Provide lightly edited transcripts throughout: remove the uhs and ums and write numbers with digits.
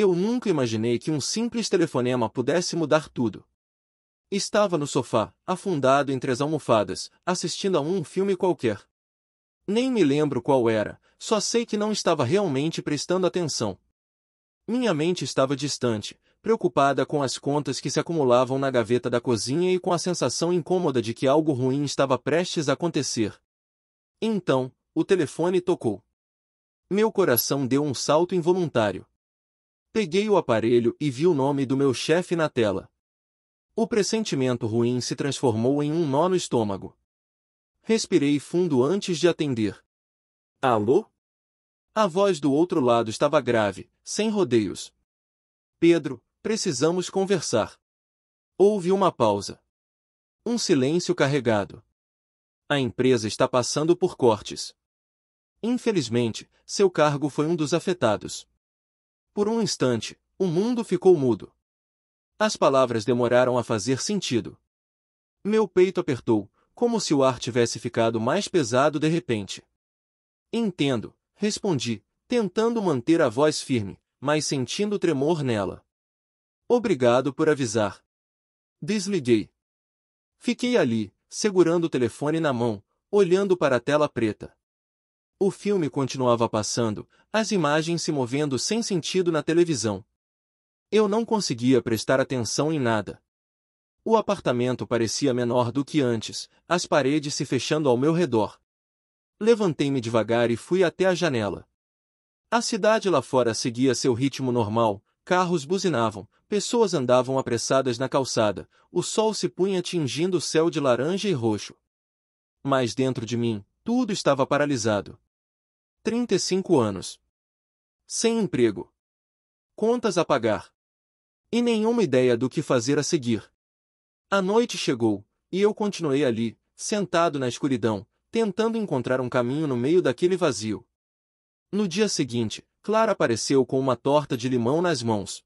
Eu nunca imaginei que um simples telefonema pudesse mudar tudo. Estava no sofá, afundado entre as almofadas, assistindo a um filme qualquer. Nem me lembro qual era, só sei que não estava realmente prestando atenção. Minha mente estava distante, preocupada com as contas que se acumulavam na gaveta da cozinha e com a sensação incômoda de que algo ruim estava prestes a acontecer. Então, o telefone tocou. Meu coração deu um salto involuntário. Peguei o aparelho e vi o nome do meu chefe na tela. O pressentimento ruim se transformou em um nó no estômago. Respirei fundo antes de atender. Alô? A voz do outro lado estava grave, sem rodeios. Pedro, precisamos conversar. Houve uma pausa. Um silêncio carregado. A empresa está passando por cortes. Infelizmente, seu cargo foi um dos afetados. Por um instante, o mundo ficou mudo. As palavras demoraram a fazer sentido. Meu peito apertou, como se o ar tivesse ficado mais pesado de repente. Entendo, respondi, tentando manter a voz firme, mas sentindo tremor nela. Obrigado por avisar. Desliguei. Fiquei ali, segurando o telefone na mão, olhando para a tela preta. O filme continuava passando, as imagens se movendo sem sentido na televisão. Eu não conseguia prestar atenção em nada. O apartamento parecia menor do que antes, as paredes se fechando ao meu redor. Levantei-me devagar e fui até a janela. A cidade lá fora seguia seu ritmo normal, carros buzinavam, pessoas andavam apressadas na calçada, o sol se punha tingindo o céu de laranja e roxo. Mas dentro de mim, tudo estava paralisado. 35 anos. Sem emprego. Contas a pagar. E nenhuma ideia do que fazer a seguir. A noite chegou, e eu continuei ali, sentado na escuridão, tentando encontrar um caminho no meio daquele vazio. No dia seguinte, Clara apareceu com uma torta de limão nas mãos.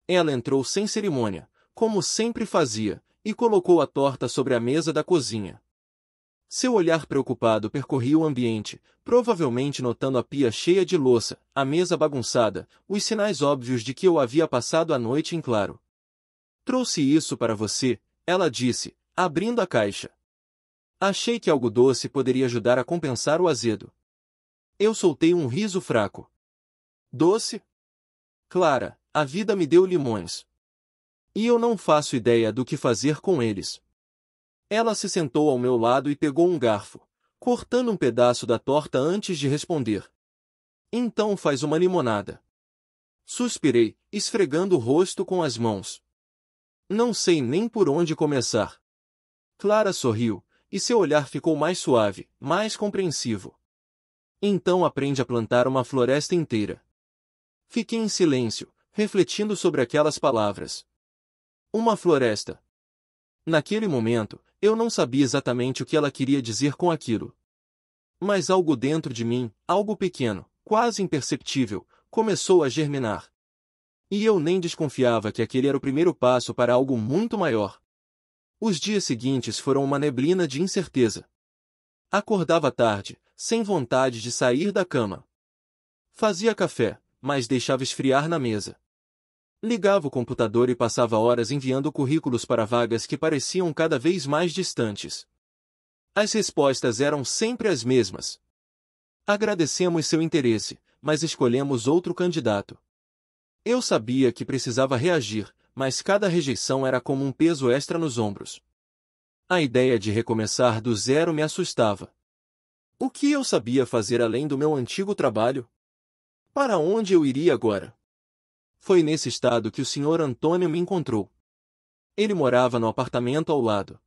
Ela entrou sem cerimônia, como sempre fazia, e colocou a torta sobre a mesa da cozinha. Seu olhar preocupado percorria o ambiente, provavelmente notando a pia cheia de louça, a mesa bagunçada, os sinais óbvios de que eu havia passado a noite em claro. Trouxe isso para você, ela disse, abrindo a caixa. Achei que algo doce poderia ajudar a compensar o azedo. Eu soltei um riso fraco. Doce? Clara, a vida me deu limões. E eu não faço ideia do que fazer com eles. Ela se sentou ao meu lado e pegou um garfo, cortando um pedaço da torta antes de responder. Então faz uma limonada. Suspirei, esfregando o rosto com as mãos. Não sei nem por onde começar. Clara sorriu, e seu olhar ficou mais suave, mais compreensivo. Então aprende a plantar uma floresta inteira. Fiquei em silêncio, refletindo sobre aquelas palavras. Uma floresta. Naquele momento, eu não sabia exatamente o que ela queria dizer com aquilo. Mas algo dentro de mim, algo pequeno, quase imperceptível, começou a germinar. E eu nem desconfiava que aquele era o primeiro passo para algo muito maior. Os dias seguintes foram uma neblina de incerteza. Acordava tarde, sem vontade de sair da cama. Fazia café, mas deixava esfriar na mesa. Ligava o computador e passava horas enviando currículos para vagas que pareciam cada vez mais distantes. As respostas eram sempre as mesmas. Agradecemos seu interesse, mas escolhemos outro candidato. Eu sabia que precisava reagir, mas cada rejeição era como um peso extra nos ombros. A ideia de recomeçar do zero me assustava. O que eu sabia fazer além do meu antigo trabalho? Para onde eu iria agora? Foi nesse estado que o Sr. Antônio me encontrou. Ele morava no apartamento ao lado.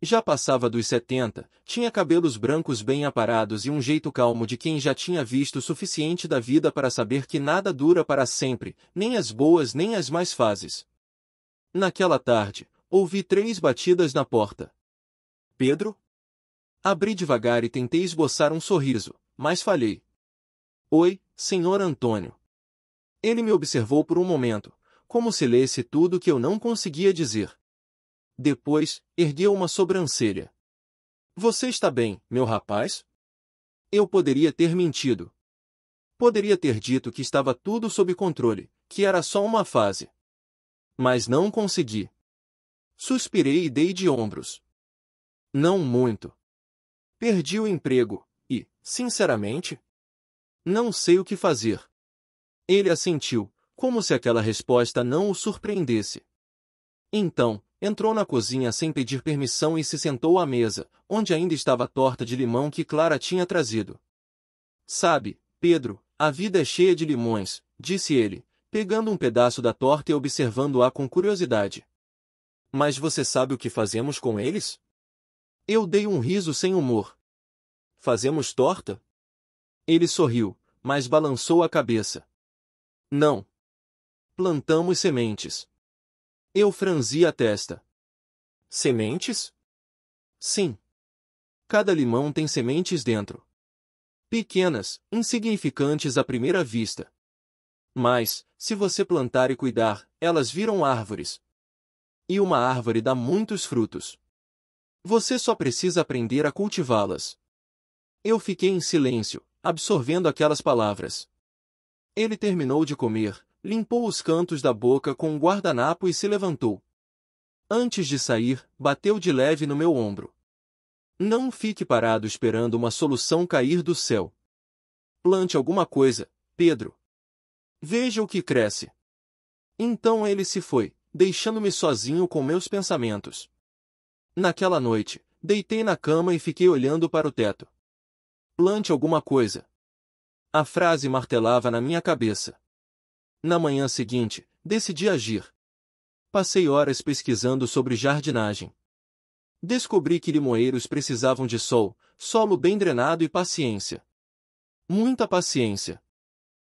Já passava dos 70, tinha cabelos brancos bem aparados e um jeito calmo de quem já tinha visto o suficiente da vida para saber que nada dura para sempre, nem as boas nem as más fases. Naquela tarde, ouvi 3 batidas na porta. Pedro? Abri devagar e tentei esboçar um sorriso, mas falhei. Oi, Sr. Antônio. Ele me observou por um momento, como se lesse tudo que eu não conseguia dizer. Depois, ergueu uma sobrancelha. Você está bem, meu rapaz? Eu poderia ter mentido. Poderia ter dito que estava tudo sob controle, que era só uma fase. Mas não consegui. Suspirei e dei de ombros. Não muito. Perdi o emprego e, sinceramente, não sei o que fazer. Ele assentiu, como se aquela resposta não o surpreendesse. Então, entrou na cozinha sem pedir permissão e se sentou à mesa, onde ainda estava a torta de limão que Clara tinha trazido. Sabe, Pedro, a vida é cheia de limões, disse ele, pegando um pedaço da torta e observando-a com curiosidade. Mas você sabe o que fazemos com eles? Eu dei um riso sem humor. Fazemos torta? Ele sorriu, mas balançou a cabeça. Não. Plantamos sementes. Eu franzi a testa. Sementes? Sim. Cada limão tem sementes dentro. Pequenas, insignificantes à primeira vista. Mas, se você plantar e cuidar, elas viram árvores. E uma árvore dá muitos frutos. Você só precisa aprender a cultivá-las. Eu fiquei em silêncio, absorvendo aquelas palavras. Ele terminou de comer, limpou os cantos da boca com um guardanapo e se levantou. Antes de sair, bateu de leve no meu ombro. Não fique parado esperando uma solução cair do céu. Plante alguma coisa, Pedro. Veja o que cresce. Então ele se foi, deixando-me sozinho com meus pensamentos. Naquela noite, deitei na cama e fiquei olhando para o teto. Plante alguma coisa. A frase martelava na minha cabeça. Na manhã seguinte, decidi agir. Passei horas pesquisando sobre jardinagem. Descobri que limoeiros precisavam de sol, solo bem drenado e paciência. Muita paciência.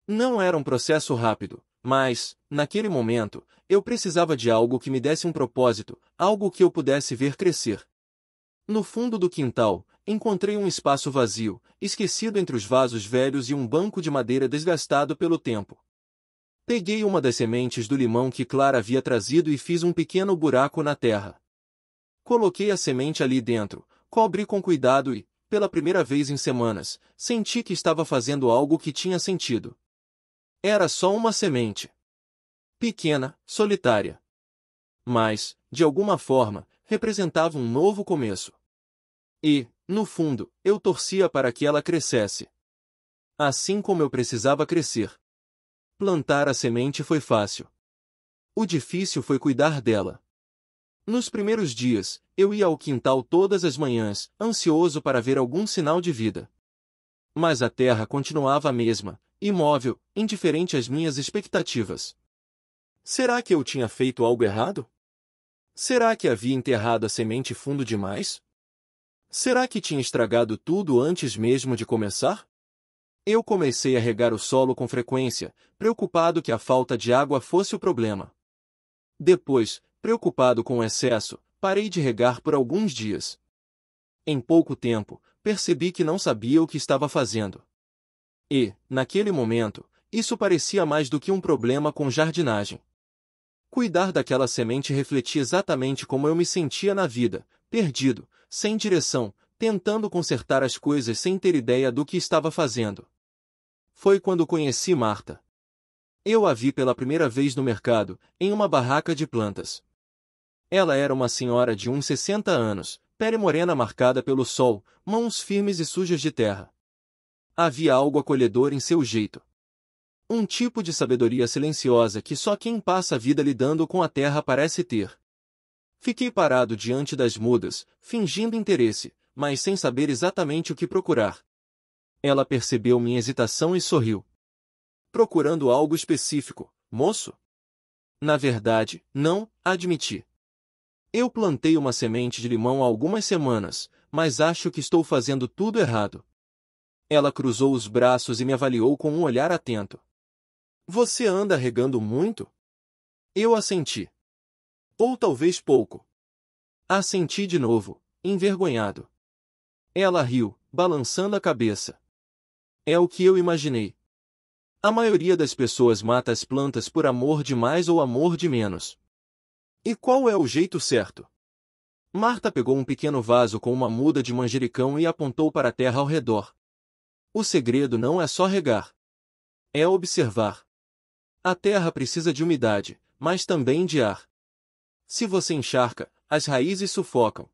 Não era um processo rápido, mas, naquele momento, eu precisava de algo que me desse um propósito, algo que eu pudesse ver crescer. No fundo do quintal, encontrei um espaço vazio, esquecido entre os vasos velhos e um banco de madeira desgastado pelo tempo. Peguei uma das sementes do limão que Clara havia trazido e fiz um pequeno buraco na terra. Coloquei a semente ali dentro, cobri com cuidado e, pela primeira vez em semanas, senti que estava fazendo algo que tinha sentido. Era só uma semente. Pequena, solitária. Mas, de alguma forma, representava um novo começo. E, no fundo, eu torcia para que ela crescesse. Assim como eu precisava crescer. Plantar a semente foi fácil. O difícil foi cuidar dela. Nos primeiros dias, eu ia ao quintal todas as manhãs, ansioso para ver algum sinal de vida. Mas a terra continuava a mesma, imóvel, indiferente às minhas expectativas. Será que eu tinha feito algo errado? Será que havia enterrado a semente fundo demais? Será que tinha estragado tudo antes mesmo de começar? Eu comecei a regar o solo com frequência, preocupado que a falta de água fosse o problema. Depois, preocupado com o excesso, parei de regar por alguns dias. Em pouco tempo, percebi que não sabia o que estava fazendo. E, naquele momento, isso parecia mais do que um problema com jardinagem. Cuidar daquela semente refletia exatamente como eu me sentia na vida, perdido, sem direção, tentando consertar as coisas sem ter ideia do que estava fazendo. Foi quando conheci Marta. Eu a vi pela primeira vez no mercado, em uma barraca de plantas. Ela era uma senhora de uns 60 anos, pele morena marcada pelo sol, mãos firmes e sujas de terra. Havia algo acolhedor em seu jeito. Um tipo de sabedoria silenciosa que só quem passa a vida lidando com a terra parece ter. Fiquei parado diante das mudas, fingindo interesse, mas sem saber exatamente o que procurar. Ela percebeu minha hesitação e sorriu. Procurando algo específico, moço? Na verdade, não, admiti. Eu plantei uma semente de limão há algumas semanas, mas acho que estou fazendo tudo errado. Ela cruzou os braços e me avaliou com um olhar atento. Você anda regando muito? Eu assenti. Ou talvez pouco. Assenti de novo, envergonhado. Ela riu, balançando a cabeça. É o que eu imaginei. A maioria das pessoas mata as plantas por amor de mais ou amor de menos. E qual é o jeito certo? Marta pegou um pequeno vaso com uma muda de manjericão e apontou para a terra ao redor. O segredo não é só regar. É observar. A terra precisa de umidade, mas também de ar. Se você encharca, as raízes sufocam.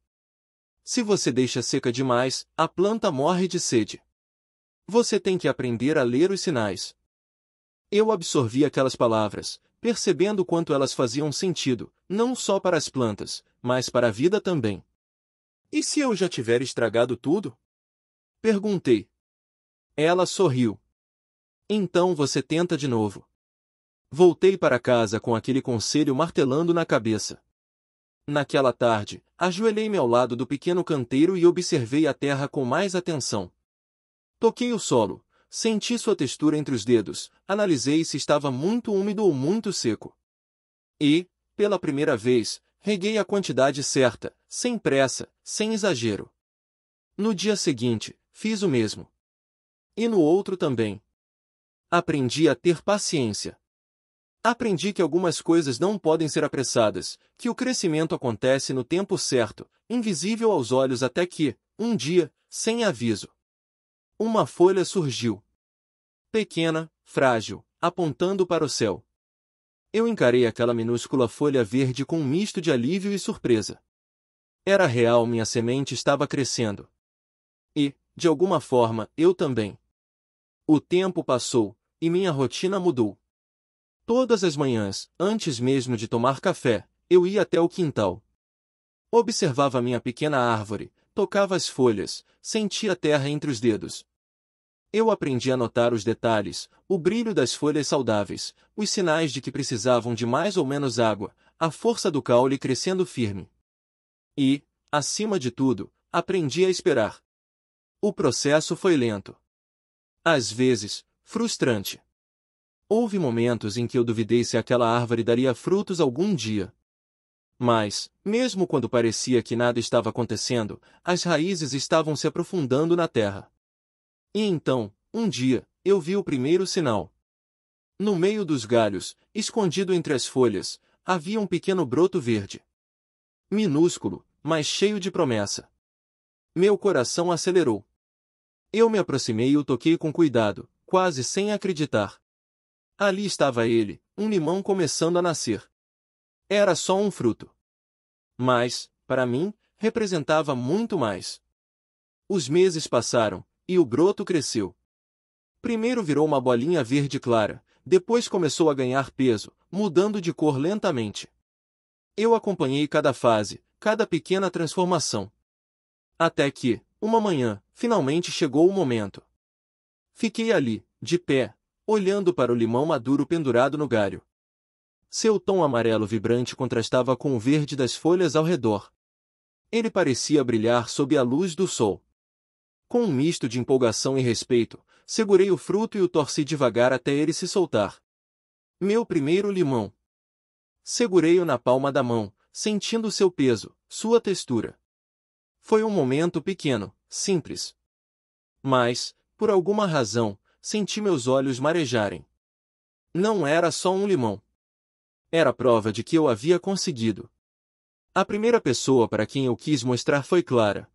Se você deixa seca demais, a planta morre de sede. Você tem que aprender a ler os sinais. Eu absorvi aquelas palavras, percebendo quanto elas faziam sentido, não só para as plantas, mas para a vida também. E se eu já tiver estragado tudo? Perguntei. Ela sorriu. Então você tenta de novo. Voltei para casa com aquele conselho martelando na cabeça. Naquela tarde, ajoelhei-me ao lado do pequeno canteiro e observei a terra com mais atenção. Toquei o solo, senti sua textura entre os dedos, analisei se estava muito úmido ou muito seco. E, pela primeira vez, reguei a quantidade certa, sem pressa, sem exagero. No dia seguinte, fiz o mesmo. E no outro também. Aprendi a ter paciência. Aprendi que algumas coisas não podem ser apressadas, que o crescimento acontece no tempo certo, invisível aos olhos até que, um dia, sem aviso, uma folha surgiu. Pequena, frágil, apontando para o céu. Eu encarei aquela minúscula folha verde com um misto de alívio e surpresa. Era real, minha semente estava crescendo. E, de alguma forma, eu também. O tempo passou, e minha rotina mudou. Todas as manhãs, antes mesmo de tomar café, eu ia até o quintal. Observava minha pequena árvore, tocava as folhas, sentia a terra entre os dedos. Eu aprendi a notar os detalhes, o brilho das folhas saudáveis, os sinais de que precisavam de mais ou menos água, a força do caule crescendo firme. E, acima de tudo, aprendi a esperar. O processo foi lento. Às vezes, frustrante. Houve momentos em que eu duvidei se aquela árvore daria frutos algum dia. Mas, mesmo quando parecia que nada estava acontecendo, as raízes estavam se aprofundando na terra. E então, um dia, eu vi o primeiro sinal. No meio dos galhos, escondido entre as folhas, havia um pequeno broto verde. Minúsculo, mas cheio de promessa. Meu coração acelerou. Eu me aproximei e o toquei com cuidado, quase sem acreditar. Ali estava ele, um limão começando a nascer. Era só um fruto. Mas, para mim, representava muito mais. Os meses passaram, e o broto cresceu. Primeiro virou uma bolinha verde clara, depois começou a ganhar peso, mudando de cor lentamente. Eu acompanhei cada fase, cada pequena transformação. Até que, uma manhã, finalmente chegou o momento. Fiquei ali, de pé, olhando para o limão maduro pendurado no galho. Seu tom amarelo vibrante contrastava com o verde das folhas ao redor. Ele parecia brilhar sob a luz do sol. Com um misto de empolgação e respeito, segurei o fruto e o torci devagar até ele se soltar. Meu primeiro limão. Segurei-o na palma da mão, sentindo seu peso, sua textura. Foi um momento pequeno, simples. Mas, por alguma razão, senti meus olhos marejarem. Não era só um limão. Era prova de que eu havia conseguido. A primeira pessoa para quem eu quis mostrar foi Clara.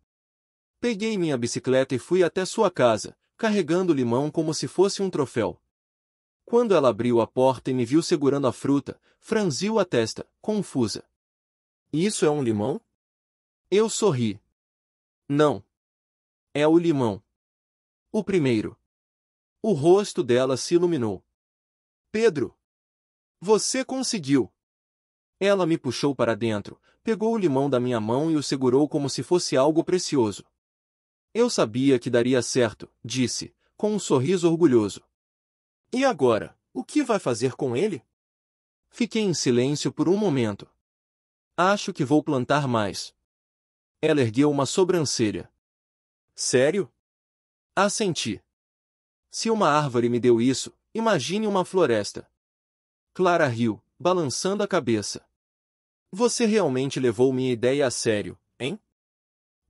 Peguei minha bicicleta e fui até sua casa, carregando o limão como se fosse um troféu. Quando ela abriu a porta e me viu segurando a fruta, franziu a testa, confusa. Isso é um limão? Eu sorri. Não. É o limão. O primeiro. O rosto dela se iluminou. Pedro! Você conseguiu! Ela me puxou para dentro, pegou o limão da minha mão e o segurou como se fosse algo precioso. Eu sabia que daria certo, disse, com um sorriso orgulhoso. E agora, o que vai fazer com ele? Fiquei em silêncio por um momento. Acho que vou plantar mais. Ela ergueu uma sobrancelha. Sério? Assenti. Se uma árvore me deu isso, imagine uma floresta. Clara riu, balançando a cabeça. Você realmente levou minha ideia a sério, hein?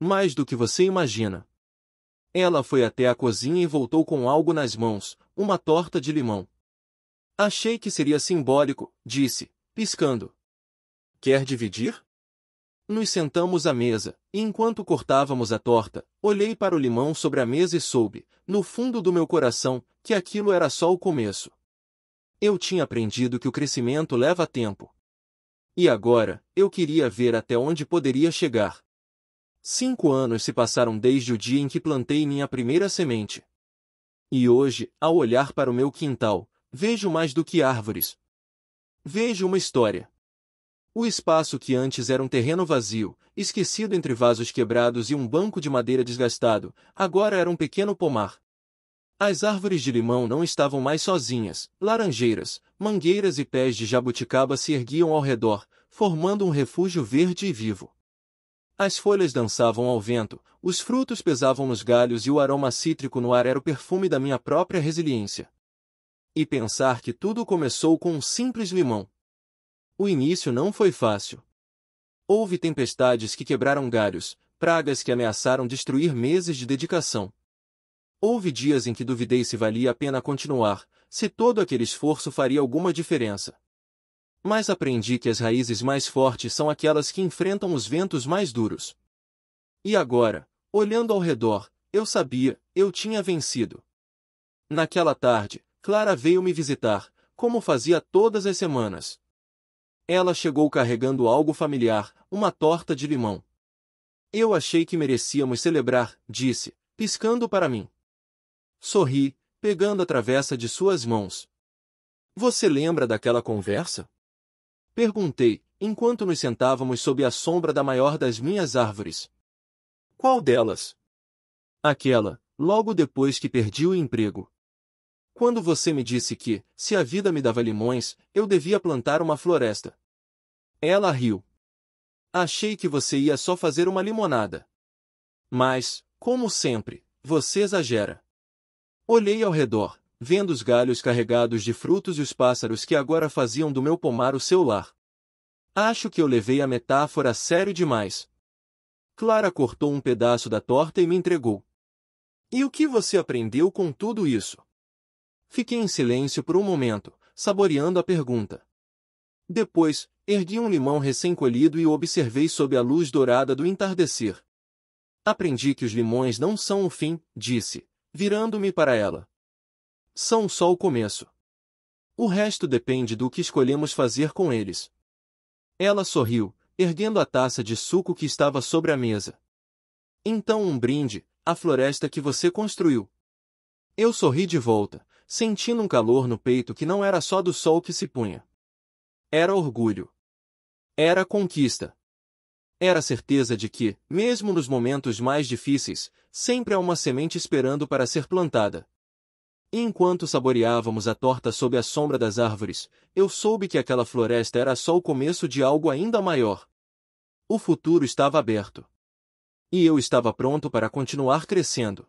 Mais do que você imagina. Ela foi até a cozinha e voltou com algo nas mãos, uma torta de limão. Achei que seria simbólico, disse, piscando. Quer dividir? Nos sentamos à mesa, e enquanto cortávamos a torta, olhei para o limão sobre a mesa e soube, no fundo do meu coração, que aquilo era só o começo. Eu tinha aprendido que o crescimento leva tempo. E agora, eu queria ver até onde poderia chegar. 5 anos se passaram desde o dia em que plantei minha primeira semente. E hoje, ao olhar para o meu quintal, vejo mais do que árvores. Vejo uma história. O espaço que antes era um terreno vazio, esquecido entre vasos quebrados e um banco de madeira desgastado, agora era um pequeno pomar. As árvores de limão não estavam mais sozinhas, laranjeiras, mangueiras e pés de jabuticaba se erguiam ao redor, formando um refúgio verde e vivo. As folhas dançavam ao vento, os frutos pesavam nos galhos e o aroma cítrico no ar era o perfume da minha própria resiliência. E pensar que tudo começou com um simples limão. O início não foi fácil. Houve tempestades que quebraram galhos, pragas que ameaçaram destruir meses de dedicação. Houve dias em que duvidei se valia a pena continuar, se todo aquele esforço faria alguma diferença. Mas aprendi que as raízes mais fortes são aquelas que enfrentam os ventos mais duros. E agora, olhando ao redor, eu sabia, eu tinha vencido. Naquela tarde, Clara veio me visitar, como fazia todas as semanas. Ela chegou carregando algo familiar, uma torta de limão. Eu achei que merecíamos celebrar, disse, piscando para mim. Sorri, pegando a travessa de suas mãos. Você lembra daquela conversa? Perguntei, enquanto nos sentávamos sob a sombra da maior das minhas árvores. Qual delas? Aquela, logo depois que perdi o emprego. Quando você me disse que, se a vida me dava limões, eu devia plantar uma floresta. Ela riu. Achei que você ia só fazer uma limonada. Mas, como sempre, você exagera. Olhei ao redor, vendo os galhos carregados de frutos e os pássaros que agora faziam do meu pomar o seu lar. Acho que eu levei a metáfora a sério demais. Clara cortou um pedaço da torta e me entregou. E o que você aprendeu com tudo isso? Fiquei em silêncio por um momento, saboreando a pergunta. Depois, ergui um limão recém-colhido e o observei sob a luz dourada do entardecer. Aprendi que os limões não são o fim, disse, virando-me para ela. São só o começo. O resto depende do que escolhemos fazer com eles. Ela sorriu, erguendo a taça de suco que estava sobre a mesa. Então um brinde, à floresta que você construiu. Eu sorri de volta, sentindo um calor no peito que não era só do sol que se punha. Era orgulho. Era conquista. Era a certeza de que, mesmo nos momentos mais difíceis, sempre há uma semente esperando para ser plantada. E enquanto saboreávamos a torta sob a sombra das árvores, eu soube que aquela floresta era só o começo de algo ainda maior. O futuro estava aberto. E eu estava pronto para continuar crescendo.